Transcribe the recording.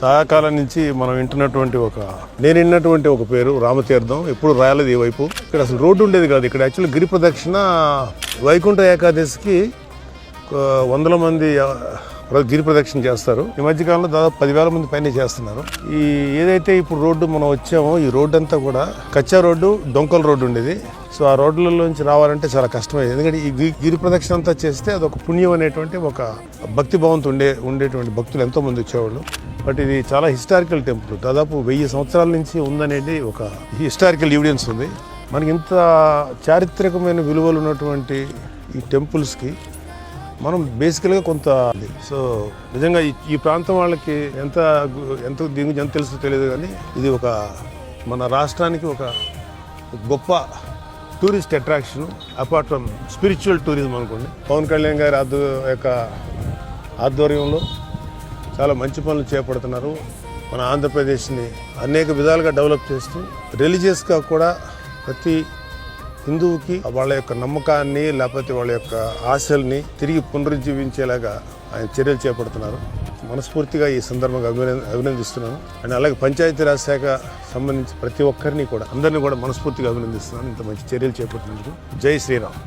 సహాకాలం నుంచి మనం నేను విన్నటువంటి ఒక పేరు రామతీర్థం. ఎప్పుడు రాయలేదు ఈ వైపు. ఇక్కడ అసలు రోడ్డు ఉండేది కాదు. ఇక్కడ యాక్చువల్లీ గిరి ప్రదక్షిణ వైకుంఠ ఏకాదశికి వందల మంది గిరి ప్రదక్షిణ చేస్తారు. ఈ మధ్యకాలంలో దాదాపు 10,000 మంది పైన చేస్తున్నారు. ఈ ఏదైతే ఇప్పుడు రోడ్డు మనం వచ్చామో ఈ రోడ్డు అంతా కూడా కచ్చా రోడ్డు, డొంకల రోడ్డు ఉండేది. సో ఆ రోడ్లలోంచి రావాలంటే చాలా కష్టమైంది. ఎందుకంటే ఈ గిరి ప్రదక్షిణ అంతా చేస్తే అదొక పుణ్యం అనేటువంటి ఒక భక్తి భావంతో ఉండేటువంటి భక్తులు ఎంతో మంది వచ్చేవాళ్ళు. బట్ ఇది చాలా హిస్టారికల్ టెంపుల్. దాదాపు 1000 సంవత్సరాల నుంచి ఉందనేది ఒక హిస్టారికల్ ఎవిడెన్స్ ఉంది. మనకి ఇంత చారిత్రకమైన విలువలు ఉన్నటువంటి ఈ టెంపుల్స్కి మనం బేసికల్గా కొంత సో నిజంగా ఈ ప్రాంతం వాళ్ళకి ఎంత దీని గురించి ఎంత తెలుసో తెలియదు, కానీ ఇది ఒక మన రాష్ట్రానికి ఒక గొప్ప tourist attraction apart from spiritual tourism అనుకోండి. పవన్ కళ్యాణ్ గారి యొక్క ఆధ్వర్యంలో చాలా మంచి పనులు చేపడుతున్నారు. మన ఆంధ్రప్రదేశ్ని అనేక విధాలుగా డెవలప్ చేస్తూ రిలీజియస్గా కూడా ప్రతి హిందువుకి వాళ్ళ యొక్క నమ్మకాన్ని లేకపోతే వాళ్ళ యొక్క ఆశల్ని తిరిగి పునరుజ్జీవించేలాగా ఆయన చర్యలు చేపడుతున్నారు. మనస్ఫూర్తిగా ఈ సందర్భంగా అభినందిస్తున్నాను. అండ్ అలాగే పంచాయతీరాజ్ శాఖ సంబంధించి ప్రతి ఒక్కరిని కూడా అందరినీ కూడా మనస్ఫూర్తిగా అభినందిస్తున్నాను ఇంత మంచి చర్యలు చేపట్టినందుకు. జై శ్రీరామ్.